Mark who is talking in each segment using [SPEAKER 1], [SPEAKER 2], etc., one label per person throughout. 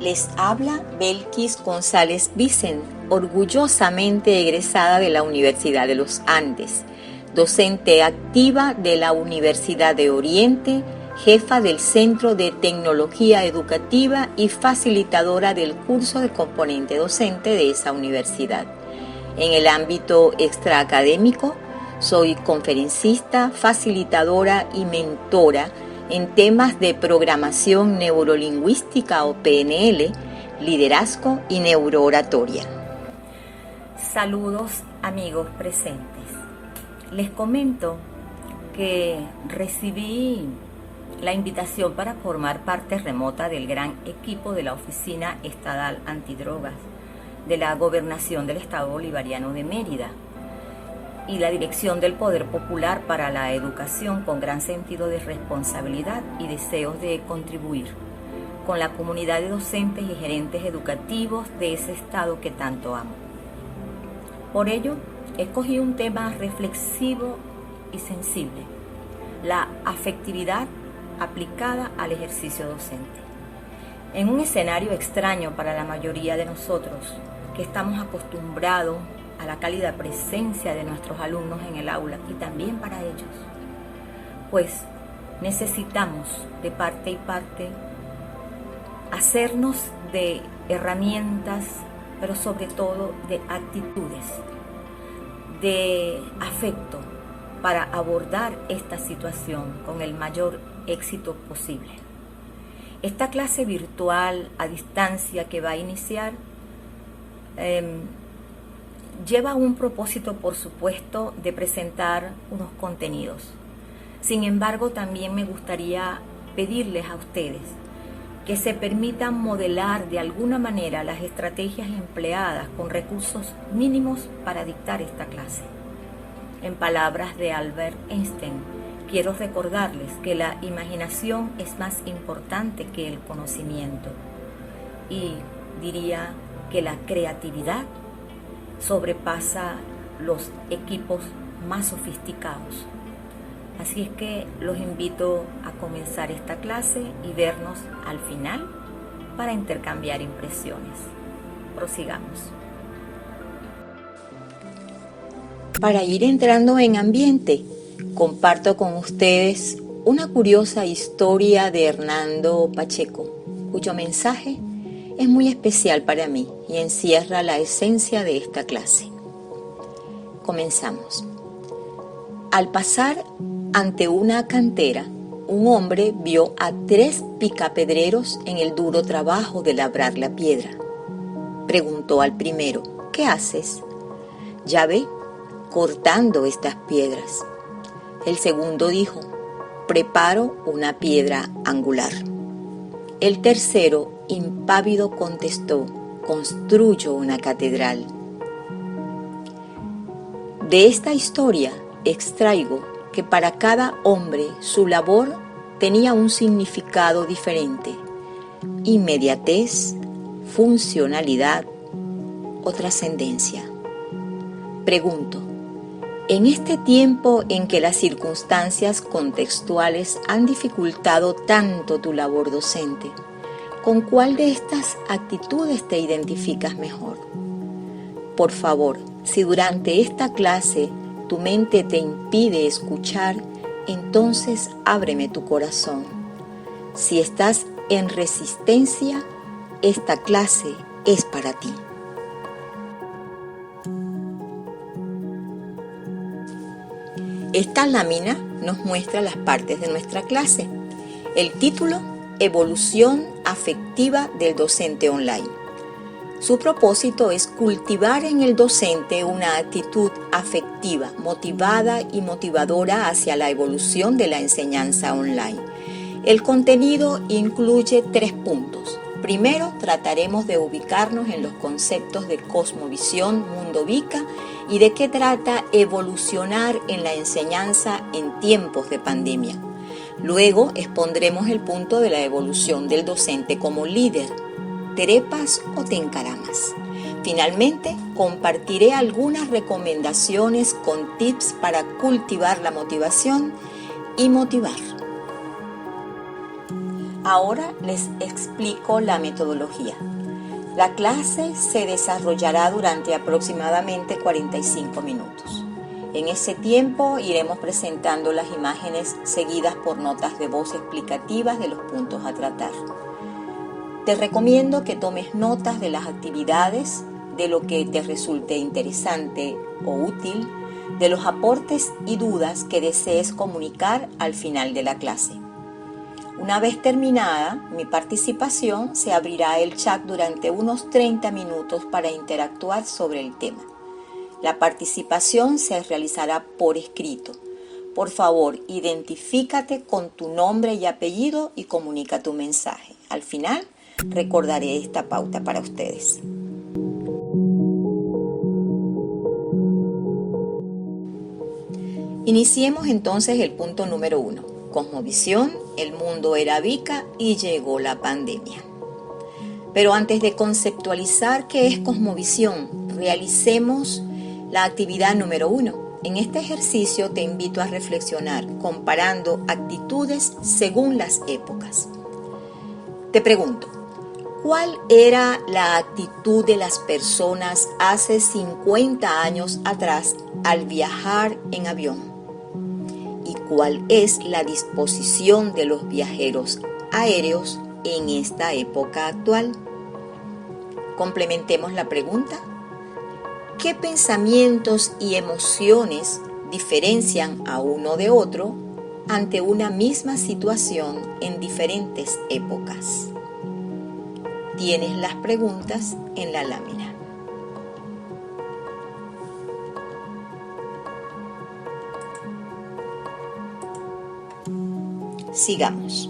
[SPEAKER 1] Les habla Belkis González Vicent, orgullosamente egresada de la Universidad de los Andes, docente activa de la Universidad de Oriente, jefa del Centro de Tecnología Educativa y facilitadora del curso de componente docente de esa universidad. En el ámbito extraacadémico, soy conferencista, facilitadora y mentora en temas de programación neurolingüística o PNL, liderazgo y neurooratoria.
[SPEAKER 2] Saludos amigos presentes. Les comento que recibí la invitación para formar parte remota del gran equipo de la Oficina Estatal Antidrogas de la Gobernación del Estado Bolivariano de Mérida y la Dirección del Poder Popular para la Educación, con gran sentido de responsabilidad y deseos de contribuir con la comunidad de docentes y gerentes educativos de ese estado que tanto amo. Por ello, escogí un tema reflexivo y sensible: la afectividad aplicada al ejercicio docente. En un escenario extraño para la mayoría de nosotros, que estamos acostumbrados a la cálida presencia de nuestros alumnos en el aula y también para ellos, pues necesitamos de parte y parte hacernos de herramientas, pero sobre todo de actitudes, de afecto para abordar esta situación con el mayor éxito posible. Esta clase virtual a distancia que va a iniciar lleva un propósito, por supuesto, de presentar unos contenidos. Sin embargo, también me gustaría pedirles a ustedes que se permitan modelar de alguna manera las estrategias empleadas con recursos mínimos para dictar esta clase. En palabras de Albert Einstein, quiero recordarles que la imaginación es más importante que el conocimiento, y diría que la creatividad sobrepasa los equipos más sofisticados. Así es que los invito a comenzar esta clase y vernos al final para intercambiar impresiones. Prosigamos.
[SPEAKER 1] Para ir entrando en ambiente, comparto con ustedes una curiosa historia de Hernando Pacheco, cuyo mensaje es muy especial para mí y encierra la esencia de esta clase. Comenzamos. Al pasar ante una cantera, un hombre vio a 3 picapedreros en el duro trabajo de labrar la piedra. Preguntó al primero: ¿qué haces? Ya ve, cortando estas piedras. El segundo dijo: preparo una piedra angular. El tercero, impávido, contestó: construyo una catedral. De esta historia extraigo que para cada hombre su labor tenía un significado diferente: inmediatez, funcionalidad o trascendencia. Pregunto: en este tiempo en que las circunstancias contextuales han dificultado tanto tu labor docente, ¿con cuál de estas actitudes te identificas mejor? Por favor, si durante esta clase tu mente te impide escuchar, entonces ábreme tu corazón. Si estás en resistencia, esta clase es para ti. Esta lámina nos muestra las partes de nuestra clase. El título: Evolución afectiva del docente online. Su propósito es cultivar en el docente una actitud afectiva, motivada y motivadora hacia la evolución de la enseñanza online. El contenido incluye 3 puntos. Primero, trataremos de ubicarnos en los conceptos de cosmovisión mundovica y de qué trata evolucionar en la enseñanza en tiempos de pandemia. Luego expondremos el punto de la evolución del docente como líder. ¿Trepas o te encaramas? Finalmente, compartiré algunas recomendaciones con tips para cultivar la motivación y motivar. Ahora les explico la metodología. La clase se desarrollará durante aproximadamente 45 minutos. En ese tiempo iremos presentando las imágenes seguidas por notas de voz explicativas de los puntos a tratar. Te recomiendo que tomes notas de las actividades, de lo que te resulte interesante o útil, de los aportes y dudas que desees comunicar al final de la clase. Una vez terminada mi participación, se abrirá el chat durante unos 30 minutos para interactuar sobre el tema. La participación se realizará por escrito. Por favor, identifícate con tu nombre y apellido y comunica tu mensaje. Al final, recordaré esta pauta para ustedes. Iniciemos entonces el punto número 1. Cosmovisión, el mundo era bica y llegó la pandemia. Pero antes de conceptualizar qué es cosmovisión, realicemos la actividad número 1. En este ejercicio te invito a reflexionar comparando actitudes según las épocas. Te pregunto, ¿cuál era la actitud de las personas hace 50 años atrás al viajar en avión? ¿Y cuál es la disposición de los viajeros aéreos en esta época actual? Complementemos la pregunta. ¿Qué pensamientos y emociones diferencian a uno de otro ante una misma situación en diferentes épocas? Tienes las preguntas en la lámina. Sigamos.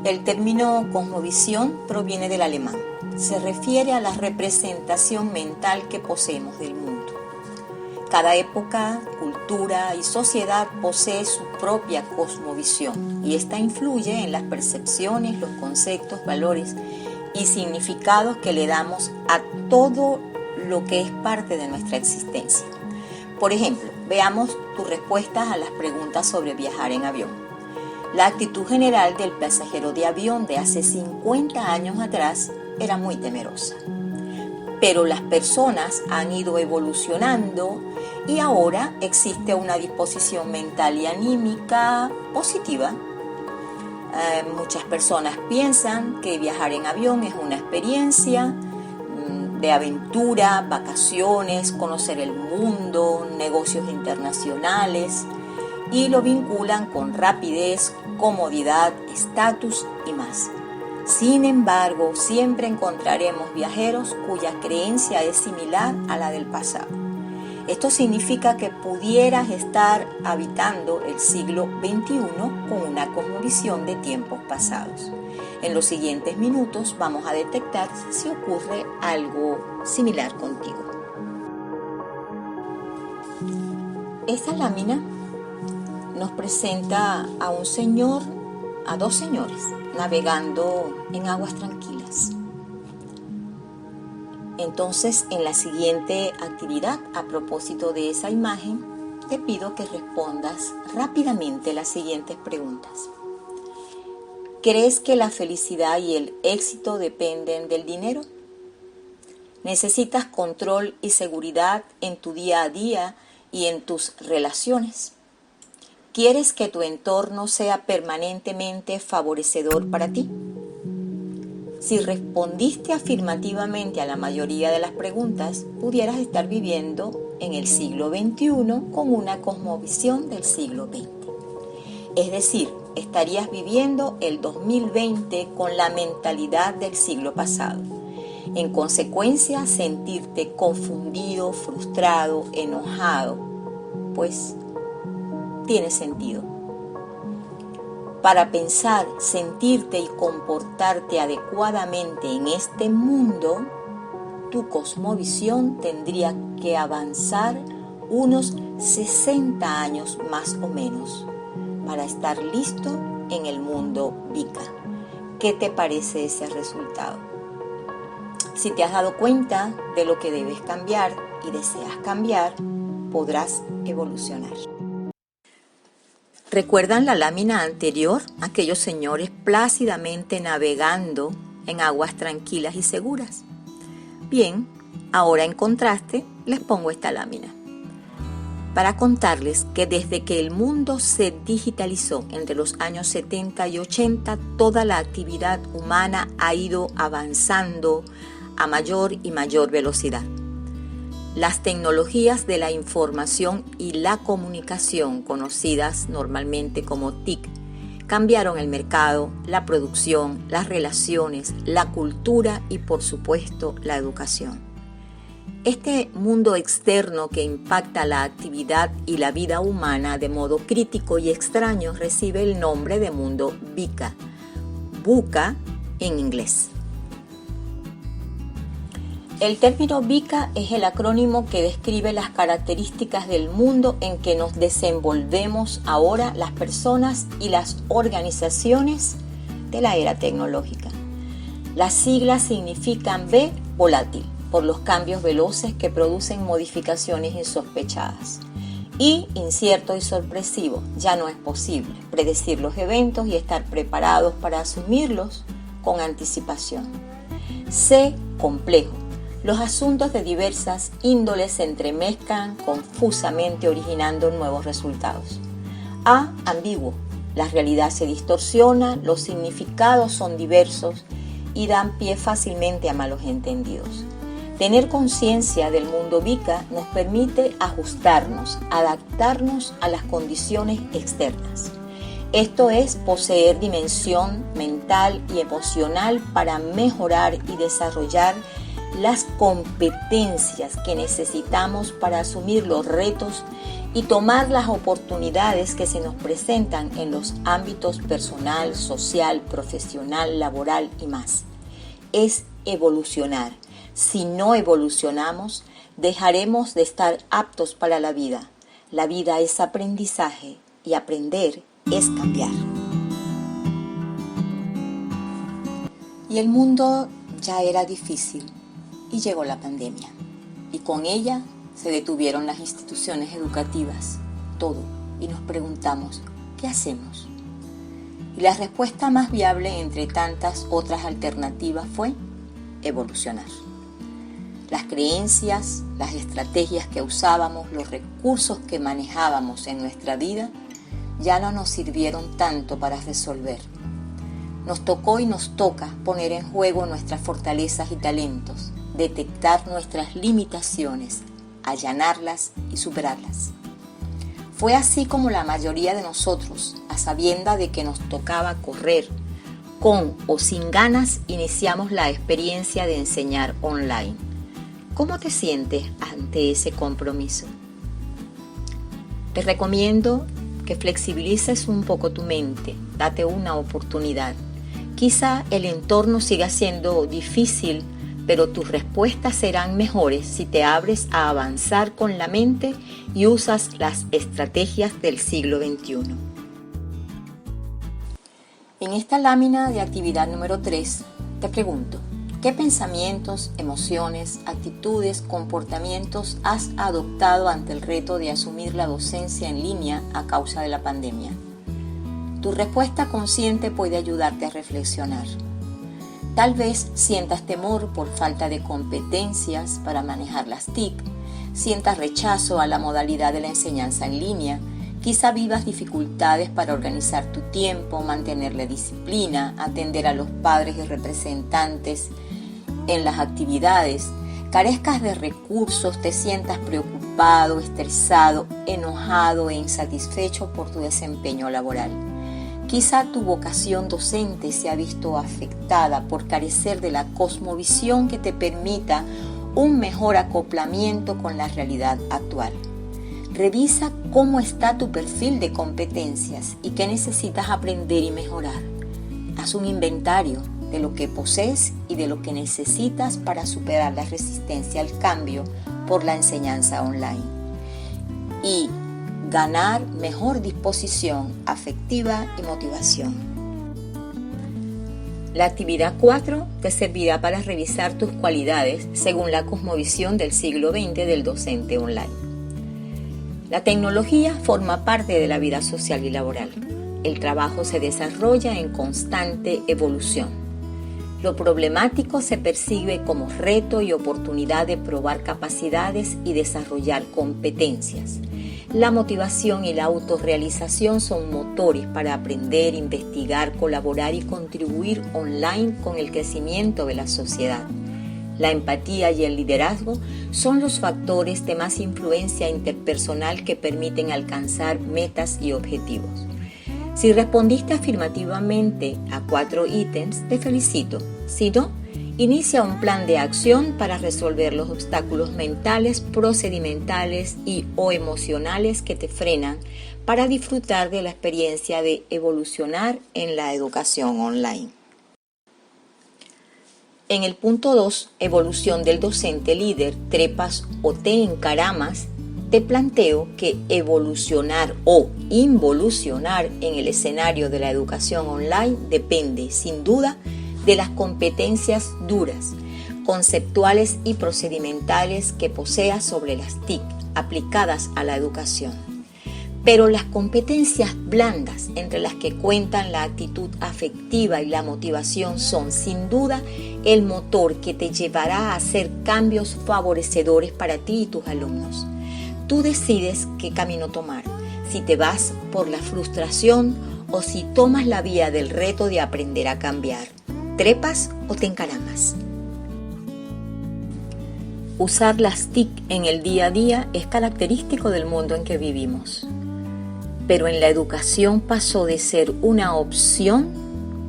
[SPEAKER 1] El término cosmovisión proviene del alemán. Se refiere a la representación mental que poseemos del mundo. Cada época, cultura y sociedad posee su propia cosmovisión y esta influye en las percepciones, los conceptos, valores y significados que le damos a todo lo que es parte de nuestra existencia. Por ejemplo, veamos tus respuestas a las preguntas sobre viajar en avión. La actitud general del pasajero de avión de hace 50 años atrás era muy temerosa. Pero las personas han ido evolucionando y ahora existe una disposición mental y anímica positiva. Muchas personas piensan que viajar en avión es una experiencia de aventura, vacaciones, conocer el mundo, negocios internacionales y lo vinculan con rapidez, comodidad, estatus y más. Sin embargo, siempre encontraremos viajeros cuya creencia es similar a la del pasado. Esto significa que pudieras estar habitando el siglo XXI con una cosmovisión de tiempos pasados. En los siguientes minutos vamos a detectar si ocurre algo similar contigo. Esta lámina nos presenta a dos señores navegando en aguas tranquilas. Entonces, en la siguiente actividad, a propósito de esa imagen, te pido que respondas rápidamente las siguientes preguntas. ¿Crees que la felicidad y el éxito dependen del dinero? ¿Necesitas control y seguridad en tu día a día y en tus relaciones? ¿Quieres que tu entorno sea permanentemente favorecedor para ti? Si respondiste afirmativamente a la mayoría de las preguntas, pudieras estar viviendo en el siglo XXI con una cosmovisión del siglo XX. Es decir, estarías viviendo el 2020 con la mentalidad del siglo pasado. En consecuencia, sentirte confundido, frustrado, enojado, pues tiene sentido. Para pensar, sentirte y comportarte adecuadamente en este mundo, tu cosmovisión tendría que avanzar unos 60 años más o menos para estar listo en el mundo VICA. ¿Qué te parece ese resultado? Si te has dado cuenta de lo que debes cambiar y deseas cambiar, podrás evolucionar. ¿Recuerdan la lámina anterior? Aquellos señores plácidamente navegando en aguas tranquilas y seguras. Bien, ahora en contraste les pongo esta lámina para contarles que desde que el mundo se digitalizó entre los años 70 y 80, toda la actividad humana ha ido avanzando a mayor y mayor velocidad. Las tecnologías de la información y la comunicación, conocidas normalmente como TIC, cambiaron el mercado, la producción, las relaciones, la cultura y, por supuesto, la educación. Este mundo externo que impacta la actividad y la vida humana de modo crítico y extraño recibe el nombre de mundo VUCA, VUCA en inglés. El término VUCA es el acrónimo que describe las características del mundo en que nos desenvolvemos ahora las personas y las organizaciones de la era tecnológica. Las siglas significan V, volátil, por los cambios veloces que producen modificaciones insospechadas. Y incierto y sorpresivo, ya no es posible predecir los eventos y estar preparados para asumirlos con anticipación. C, complejo. Los asuntos de diversas índoles se entremezclan confusamente originando nuevos resultados. A, ambiguo. La realidad se distorsiona, los significados son diversos y dan pie fácilmente a malos entendidos. Tener conciencia del mundo VUCA nos permite ajustarnos, adaptarnos a las condiciones externas. Esto es poseer dimensión mental y emocional para mejorar y desarrollar las competencias que necesitamos para asumir los retos y tomar las oportunidades que se nos presentan en los ámbitos personal, social, profesional, laboral y más. Es evolucionar. Si no evolucionamos, dejaremos de estar aptos para la vida. La vida es aprendizaje y aprender es cambiar. Y el mundo ya era difícil. Y llegó la pandemia, y con ella se detuvieron las instituciones educativas, todo, y nos preguntamos, ¿qué hacemos? Y la respuesta más viable entre tantas otras alternativas fue evolucionar. Las creencias, las estrategias que usábamos, los recursos que manejábamos en nuestra vida ya no nos sirvieron tanto para resolver. Nos tocó y nos toca poner en juego nuestras fortalezas y talentos, detectar nuestras limitaciones, allanarlas y superarlas. Fue así como la mayoría de nosotros, a sabienda de que nos tocaba correr, con o sin ganas, iniciamos la experiencia de enseñar online. ¿Cómo te sientes ante ese compromiso? Te recomiendo que flexibilices un poco tu mente, date una oportunidad. Quizá el entorno siga siendo difícil, pero tus respuestas serán mejores si te abres a avanzar con la mente y usas las estrategias del siglo XXI. En esta lámina de actividad número 3, te pregunto, ¿qué pensamientos, emociones, actitudes, comportamientos has adoptado ante el reto de asumir la docencia en línea a causa de la pandemia? Tu respuesta consciente puede ayudarte a reflexionar. Tal vez sientas temor por falta de competencias para manejar las TIC, sientas rechazo a la modalidad de la enseñanza en línea, quizá vivas dificultades para organizar tu tiempo, mantener la disciplina, atender a los padres y representantes en las actividades, carezcas de recursos, te sientas preocupado, estresado, enojado e insatisfecho por tu desempeño laboral. Quizá tu vocación docente se ha visto afectada por carecer de la cosmovisión que te permita un mejor acoplamiento con la realidad actual. Revisa cómo está tu perfil de competencias y qué necesitas aprender y mejorar. Haz un inventario de lo que posees y de lo que necesitas para superar la resistencia al cambio por la enseñanza online. Y ganar mejor disposición afectiva y motivación. La actividad 4 te servirá para revisar tus cualidades según la cosmovisión del siglo XX del docente online. La tecnología forma parte de la vida social y laboral. El trabajo se desarrolla en constante evolución. Lo problemático se percibe como reto y oportunidad de probar capacidades y desarrollar competencias. La motivación y la autorrealización son motores para aprender, investigar, colaborar y contribuir online con el crecimiento de la sociedad. La empatía y el liderazgo son los factores de más influencia interpersonal que permiten alcanzar metas y objetivos. Si respondiste afirmativamente a 4 ítems, te felicito. Si no, inicia un plan de acción para resolver los obstáculos mentales, procedimentales o emocionales que te frenan para disfrutar de la experiencia de evolucionar en la educación online. En el punto 2, evolución del docente líder, trepas o te encaramas, te planteo que evolucionar o involucionar en el escenario de la educación online depende, sin duda, de las competencias duras, conceptuales y procedimentales que poseas sobre las TIC aplicadas a la educación. Pero las competencias blandas, entre las que cuentan la actitud afectiva y la motivación, son sin duda el motor que te llevará a hacer cambios favorecedores para ti y tus alumnos. Tú decides qué camino tomar, si te vas por la frustración o si tomas la vía del reto de aprender a cambiar. ¿Trepas o te encaramas? Usar las TIC en el día a día es característico del mundo en que vivimos. Pero en la educación pasó de ser una opción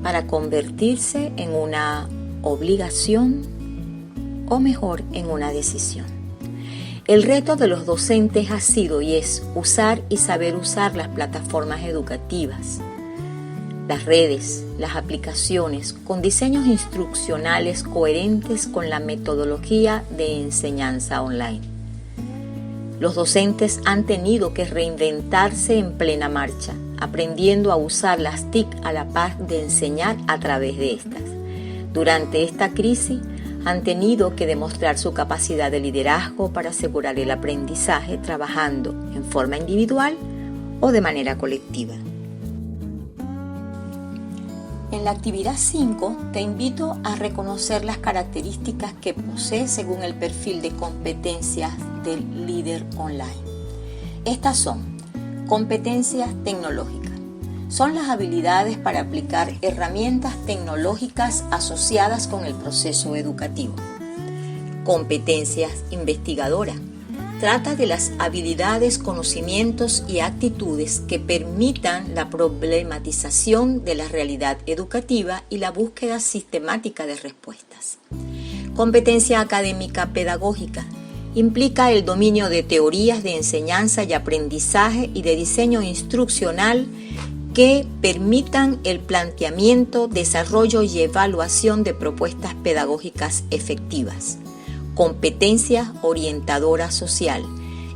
[SPEAKER 1] para convertirse en una obligación o mejor en una decisión. El reto de los docentes ha sido y es usar y saber usar las plataformas educativas, las redes, las aplicaciones con diseños instruccionales coherentes con la metodología de enseñanza online. Los docentes han tenido que reinventarse en plena marcha, aprendiendo a usar las TIC a la par de enseñar a través de estas. Durante esta crisis han tenido que demostrar su capacidad de liderazgo para asegurar el aprendizaje trabajando en forma individual o de manera colectiva. En la actividad 5 te invito a reconocer las características que posee según el perfil de competencias del líder online. Estas son competencias tecnológicas. Son las habilidades para aplicar herramientas tecnológicas asociadas con el proceso educativo. Competencias investigadoras. Trata de las habilidades, conocimientos y actitudes que permitan la problematización de la realidad educativa y la búsqueda sistemática de respuestas. Competencia académica pedagógica. Implica el dominio de teorías de enseñanza y aprendizaje y de diseño instruccional que permitan el planteamiento, desarrollo y evaluación de propuestas pedagógicas efectivas. Competencia orientadora social.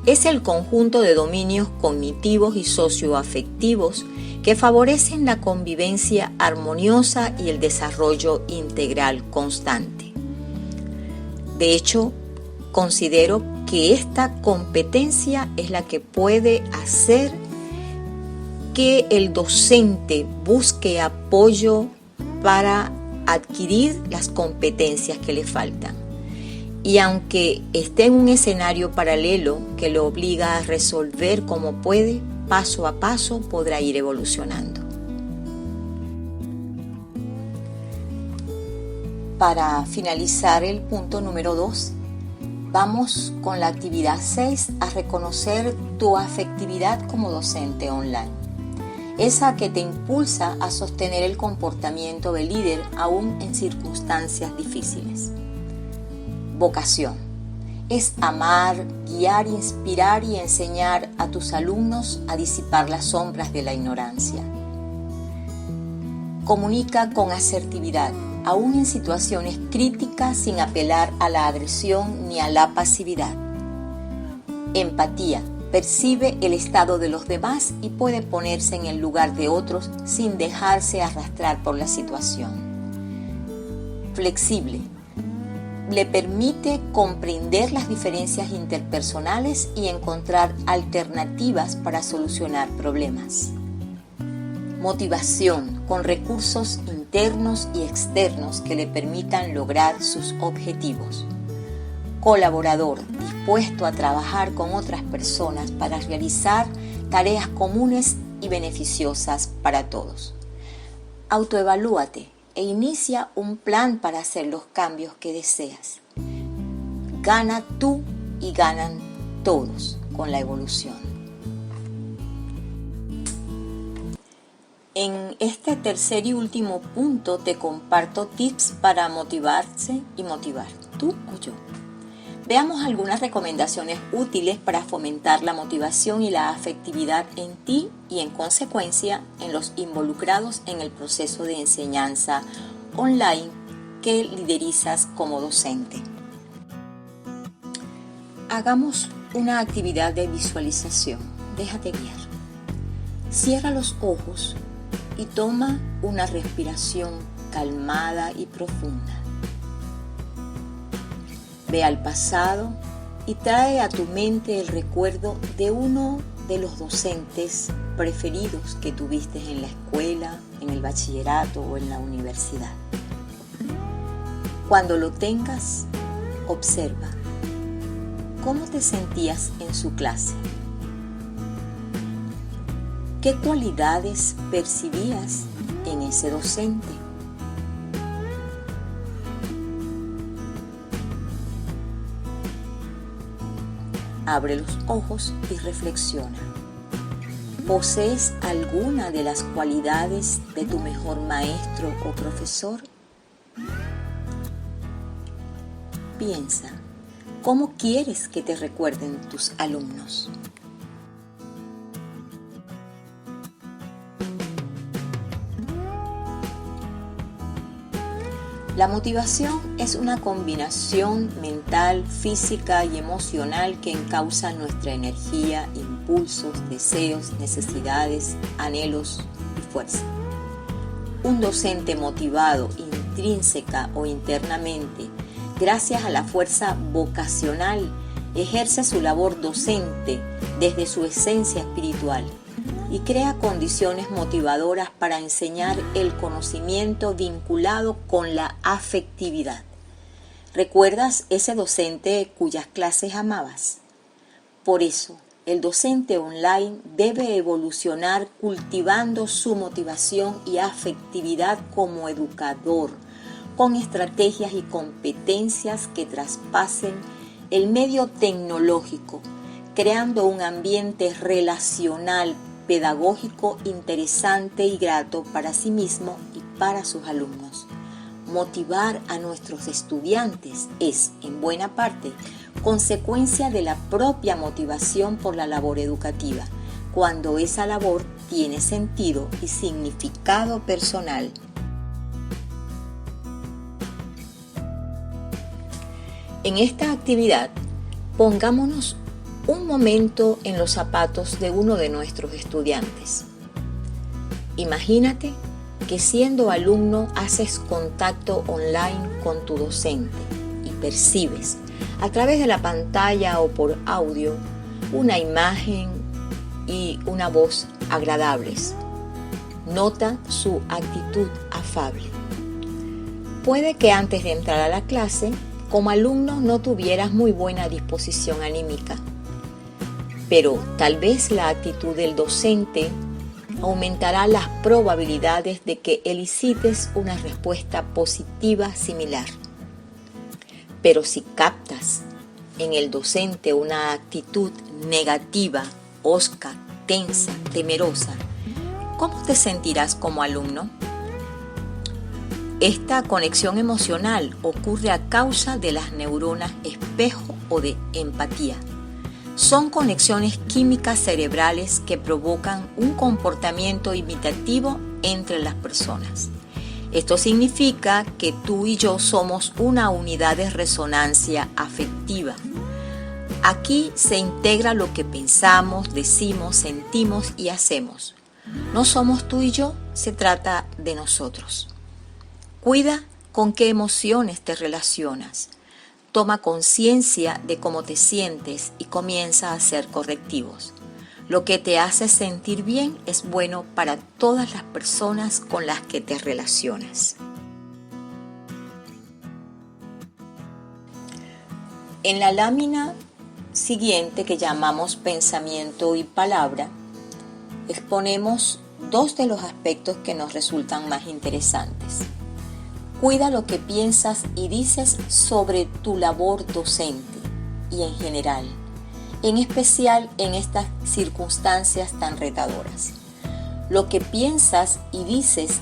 [SPEAKER 1] Es el conjunto de dominios cognitivos y socioafectivos que favorecen la convivencia armoniosa y el desarrollo integral constante. De hecho, considero que esta competencia es la que puede hacer que el docente busque apoyo para adquirir las competencias que le faltan. Y aunque esté en un escenario paralelo que lo obliga a resolver como puede, paso a paso podrá ir evolucionando. Para finalizar el punto número 2, vamos con la actividad 6 a reconocer tu afectividad como docente online. Esa que te impulsa a sostener el comportamiento de líder aún en circunstancias difíciles. Vocación. Es amar, guiar, inspirar y enseñar a tus alumnos a disipar las sombras de la ignorancia. Comunica con asertividad, aún en situaciones críticas sin apelar a la agresión ni a la pasividad. Empatía. Percibe el estado de los demás y puede ponerse en el lugar de otros sin dejarse arrastrar por la situación. Flexible. le permite comprender las diferencias interpersonales y encontrar alternativas para solucionar problemas. Motivación con recursos internos y externos que le permitan lograr sus objetivos. Colaborador dispuesto a trabajar con otras personas para realizar tareas comunes y beneficiosas para todos. Autoevalúate e inicia un plan para hacer los cambios que deseas. Gana tú y ganan todos con la evolución. En este tercer y último punto te comparto tips para motivarse y motivar, tú o yo. Veamos algunas recomendaciones útiles para fomentar la motivación y la afectividad en ti y en consecuencia en los involucrados en el proceso de enseñanza online que liderizas como docente. Hagamos una actividad de visualización. Déjate guiar. Cierra los ojos y toma una respiración calmada y profunda. Ve al pasado y trae a tu mente el recuerdo de uno de los docentes preferidos que tuviste en la escuela, en el bachillerato o en la universidad. Cuando lo tengas, observa cómo te sentías en su clase. ¿Qué cualidades percibías en ese docente? Abre los ojos y reflexiona. ¿Posees alguna de las cualidades de tu mejor maestro o profesor? Piensa, ¿cómo quieres que te recuerden tus alumnos? La motivación es una combinación mental, física y emocional que encauza nuestra energía, impulsos, deseos, necesidades, anhelos y fuerza. Un docente motivado intrínseca o internamente, gracias a la fuerza vocacional, ejerce su labor docente desde su esencia espiritual y crea condiciones motivadoras para enseñar el conocimiento vinculado con la afectividad. ¿Recuerdas ese docente cuyas clases amabas? Por eso, el docente online debe evolucionar cultivando su motivación y afectividad como educador, con estrategias y competencias que traspasen el medio tecnológico, creando un ambiente relacional pedagógico interesante y grato para sí mismo y para sus alumnos. Motivar a nuestros estudiantes es, en buena parte, consecuencia de la propia motivación por la labor educativa, cuando esa labor tiene sentido y significado personal. En esta actividad, pongámonos un momento en los zapatos de uno de nuestros estudiantes. Imagínate que siendo alumno haces contacto online con tu docente y percibes a través de la pantalla o por audio una imagen y una voz agradables. Nota su actitud afable. Puede que antes de entrar a la clase, como alumno no tuvieras muy buena disposición anímica, pero tal vez la actitud del docente aumentará las probabilidades de que elicites una respuesta positiva similar. Pero si captas en el docente una actitud negativa, hosca, tensa, temerosa, ¿cómo te sentirás como alumno? Esta conexión emocional ocurre a causa de las neuronas espejo o de empatía. Son conexiones químicas cerebrales que provocan un comportamiento imitativo entre las personas. Esto significa que tú y yo somos una unidad de resonancia afectiva. Aquí se integra lo que pensamos, decimos, sentimos y hacemos. No somos tú y yo, se trata de nosotros. Cuida con qué emociones te relacionas. Toma conciencia de cómo te sientes y comienza a hacer correctivos. Lo que te hace sentir bien es bueno para todas las personas con las que te relacionas. En la lámina siguiente, que llamamos pensamiento y palabra, exponemos dos de los aspectos que nos resultan más interesantes. Cuida lo que piensas y dices sobre tu labor docente y en general, en especial en estas circunstancias tan retadoras. Lo que piensas y dices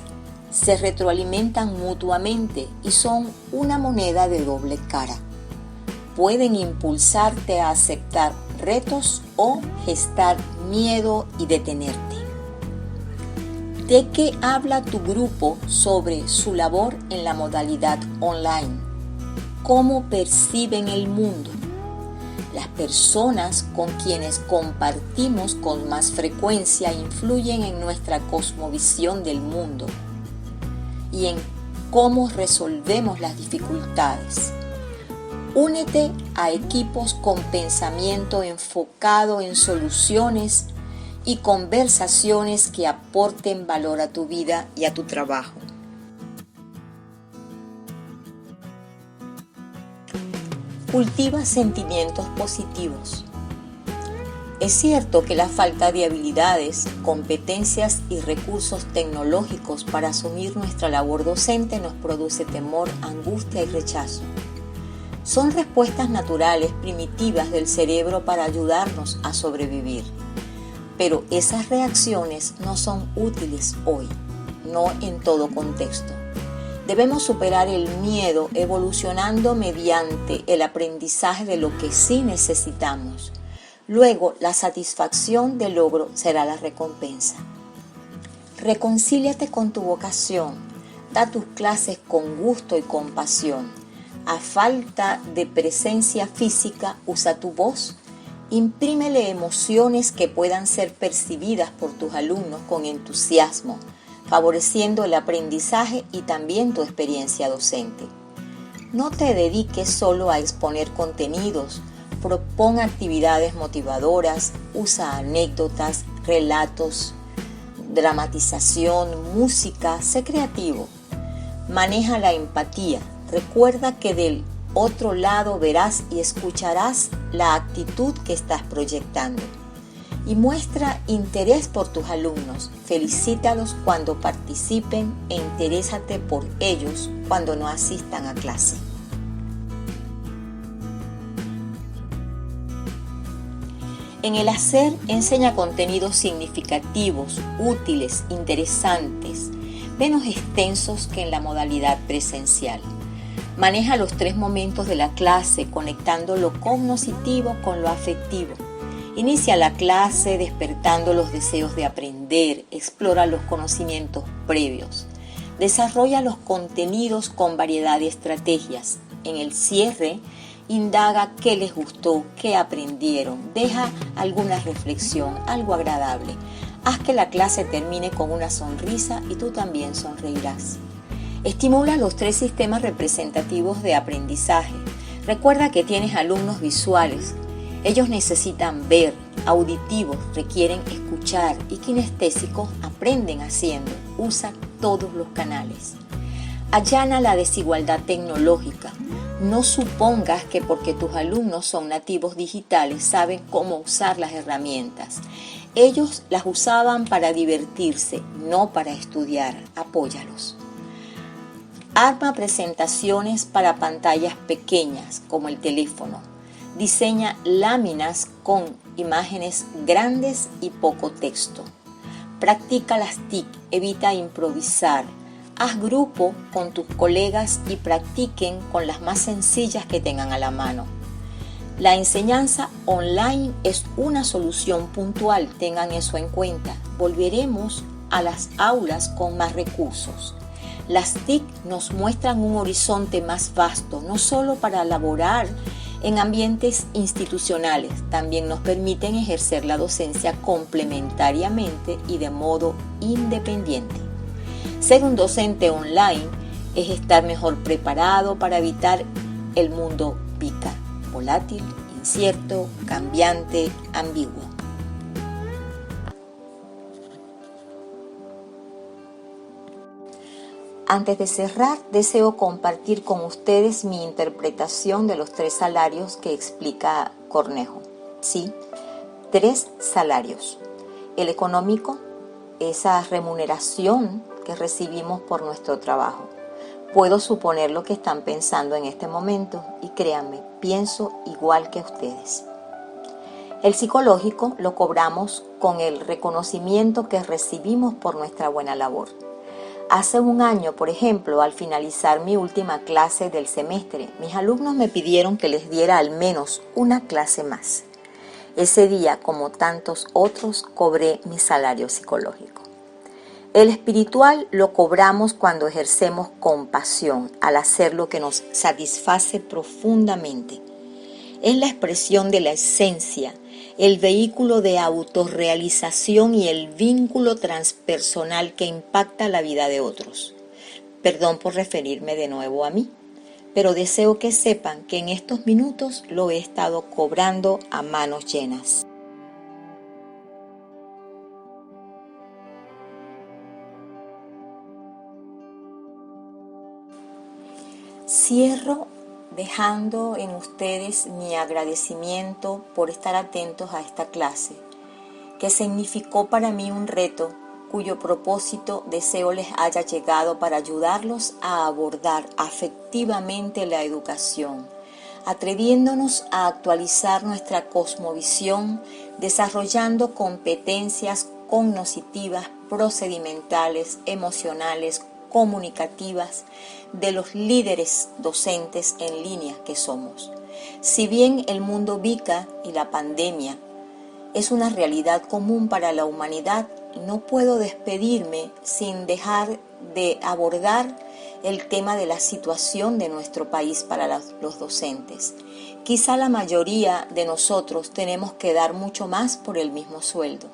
[SPEAKER 1] se retroalimentan mutuamente y son una moneda de doble cara. Pueden impulsarte a aceptar retos o gestar miedo y detenerte. ¿De qué habla tu grupo sobre su labor en la modalidad online? ¿Cómo perciben el mundo? Las personas con quienes compartimos con más frecuencia influyen en nuestra cosmovisión del mundo y en cómo resolvemos las dificultades. Únete a equipos con pensamiento enfocado en soluciones y conversaciones que aporten valor a tu vida y a tu trabajo. Cultiva sentimientos positivos. Es cierto que la falta de habilidades, competencias y recursos tecnológicos para asumir nuestra labor docente nos produce temor, angustia y rechazo. Son respuestas naturales, primitivas del cerebro para ayudarnos a sobrevivir. Pero esas reacciones no son útiles hoy, no en todo contexto. Debemos superar el miedo evolucionando mediante el aprendizaje de lo que sí necesitamos. Luego, la satisfacción del logro será la recompensa. Reconcíliate con tu vocación. Da tus clases con gusto y con pasión. A falta de presencia física, usa tu voz. Imprímele emociones que puedan ser percibidas por tus alumnos con entusiasmo, favoreciendo el aprendizaje y también tu experiencia docente. No te dediques solo a exponer contenidos, propon actividades motivadoras, usa anécdotas, relatos, dramatización, música, sé creativo. Maneja la empatía. Recuerda que del otro lado verás y escucharás la actitud que estás proyectando. Y muestra interés por tus alumnos. Felicítalos cuando participen e interésate por ellos cuando no asistan a clase. En el hacer, enseña contenidos significativos, útiles, interesantes, menos extensos que en la modalidad presencial. Maneja los 3 momentos de la clase, conectando lo cognitivo con lo afectivo. Inicia la clase despertando los deseos de aprender, explora los conocimientos previos. Desarrolla los contenidos con variedad de estrategias. En el cierre, indaga qué les gustó, qué aprendieron. Deja alguna reflexión, algo agradable. Haz que la clase termine con una sonrisa y tú también sonreirás. Estimula los 3 sistemas representativos de aprendizaje. Recuerda que tienes alumnos visuales. Ellos necesitan ver, auditivos requieren escuchar y kinestésicos aprenden haciendo. Usa todos los canales. Allana la desigualdad tecnológica. No supongas que porque tus alumnos son nativos digitales saben cómo usar las herramientas. Ellos las usaban para divertirse, no para estudiar. Apóyalos. Arma presentaciones para pantallas pequeñas como el teléfono. Diseña láminas con imágenes grandes y poco texto. Practica las TIC, evita improvisar. Haz grupo con tus colegas y practiquen con las más sencillas que tengan a la mano. La enseñanza online es una solución puntual, tengan eso en cuenta. Volveremos a las aulas con más recursos. Las TIC nos muestran un horizonte más vasto, no solo para laborar en ambientes institucionales, también nos permiten ejercer la docencia complementariamente y de modo independiente. Ser un docente online es estar mejor preparado para evitar el mundo VICA: volátil, incierto, cambiante, ambiguo. Antes de cerrar, deseo compartir con ustedes mi interpretación de los 3 salarios que explica Cornejo. Sí, 3 salarios. El económico, esa remuneración que recibimos por nuestro trabajo. Puedo suponer lo que están pensando en este momento y créanme, pienso igual que ustedes. El psicológico lo cobramos con el reconocimiento que recibimos por nuestra buena labor. Hace un año, por ejemplo, al finalizar mi última clase del semestre, mis alumnos me pidieron que les diera al menos una clase más. Ese día, como tantos otros, cobré mi salario psicológico. El espiritual lo cobramos cuando ejercemos compasión al hacer lo que nos satisface profundamente. Es la expresión de la esencia, el vehículo de autorrealización y el vínculo transpersonal que impacta la vida de otros. Perdón por referirme de nuevo a mí, pero deseo que sepan que en estos minutos lo he estado cobrando a manos llenas. Cierro dejando en ustedes mi agradecimiento por estar atentos a esta clase, que significó para mí un reto cuyo propósito deseo les haya llegado para ayudarlos a abordar afectivamente la educación, atreviéndonos a actualizar nuestra cosmovisión, desarrollando competencias cognitivas, procedimentales, emocionales, comunicativas de los líderes docentes en línea que somos. Si bien el mundo VICA y la pandemia es una realidad común para la humanidad, no puedo despedirme sin dejar de abordar el tema de la situación de nuestro país para los docentes. Quizá la mayoría de nosotros tenemos que dar mucho más por el mismo sueldo,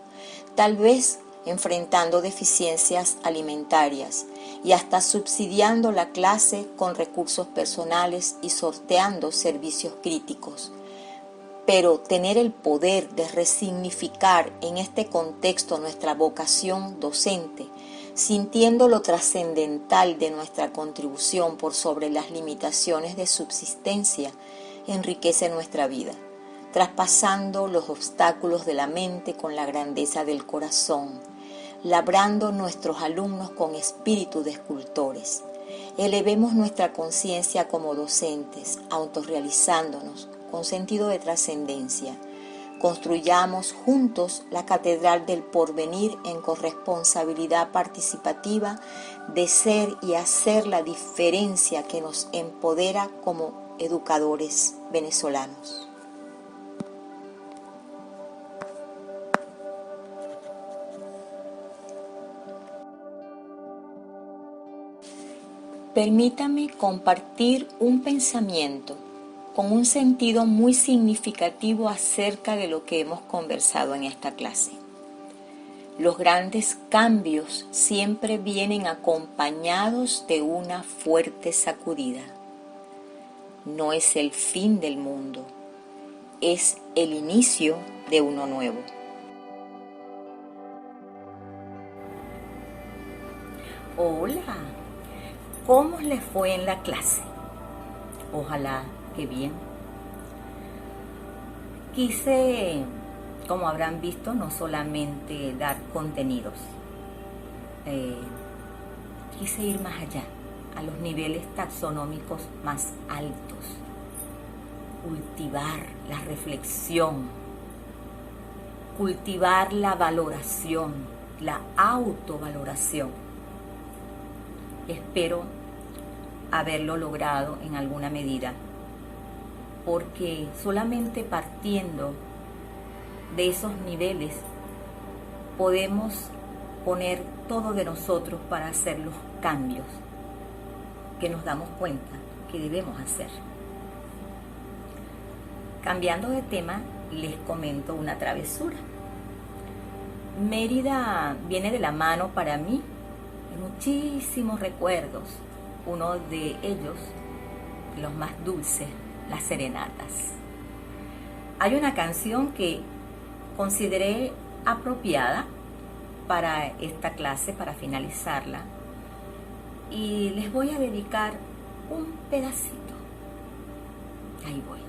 [SPEAKER 1] tal vez enfrentando deficiencias alimentarias y hasta subsidiando la clase con recursos personales y sorteando servicios críticos. Pero tener el poder de resignificar en este contexto nuestra vocación docente, sintiendo lo trascendental de nuestra contribución por sobre las limitaciones de subsistencia, enriquece nuestra vida, traspasando los obstáculos de la mente con la grandeza del corazón, labrando nuestros alumnos con espíritu de escultores. Elevemos nuestra conciencia como docentes, autorrealizándonos con sentido de trascendencia. Construyamos juntos la catedral del porvenir en corresponsabilidad participativa de ser y hacer la diferencia que nos empodera como educadores venezolanos. Permítame compartir un pensamiento con un sentido muy significativo acerca de lo que hemos conversado en esta clase. Los grandes cambios siempre vienen acompañados de una fuerte sacudida. No es el fin del mundo, es el inicio de uno nuevo.
[SPEAKER 2] Hola, ¿cómo les fue en la clase? Ojalá que bien. Quise, como habrán visto, no solamente dar contenidos, quise ir más allá, a los niveles taxonómicos más altos, cultivar la reflexión, cultivar la valoración, la autovaloración. Espero haberlo logrado en alguna medida, porque solamente partiendo de esos niveles podemos poner todo de nosotros para hacer los cambios que nos damos cuenta que debemos hacer. Cambiando de tema, les comento una travesura. Mérida viene de la mano para mí de muchísimos recuerdos. Uno de ellos, los más dulces, las serenatas. Hay una canción que consideré apropiada para esta clase, para finalizarla, y les voy a dedicar un pedacito. Ahí voy.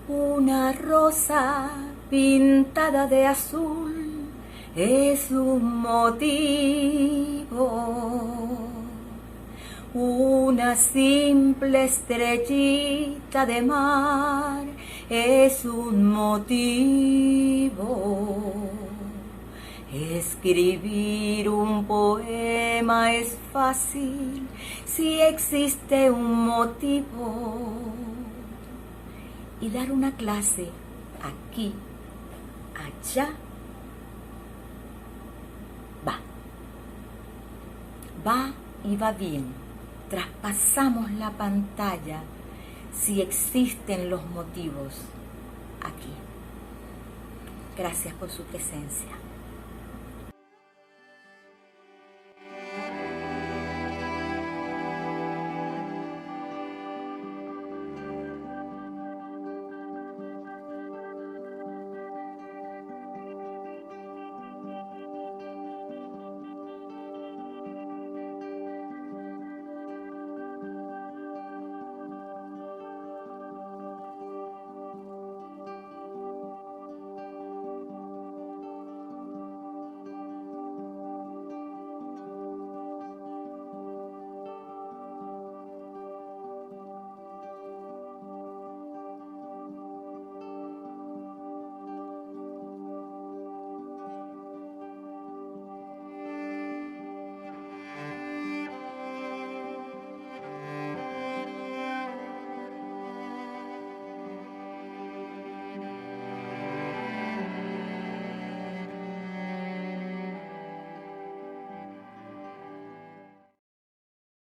[SPEAKER 2] Una rosa pintada de azul es un motivo. Una simple estrellita de mar es un motivo. Escribir un poema es fácil si existe un motivo. Y dar una clase aquí, allá, va y va bien. Traspasamos la pantalla si existen los motivos aquí. Gracias por su presencia.